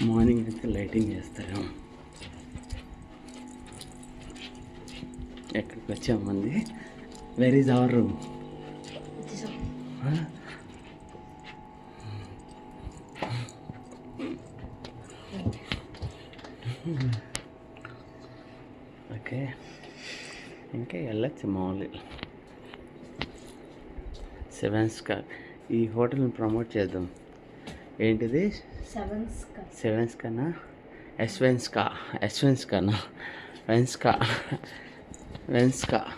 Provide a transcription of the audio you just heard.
Morning అయితే lighting చేస్తారు. ఎక్కడికి వచ్చామంది. Where is our room? Okay, ఇంకా వెళ్ళచ్చు మామూలు. సెవెన్స్కా ఈ హోటల్ని ప్రమోట్ చేద్దాం. ఏంటిది? సెవెన్స్కానా? ఎస్వెన్స్కా, వెన్స్కా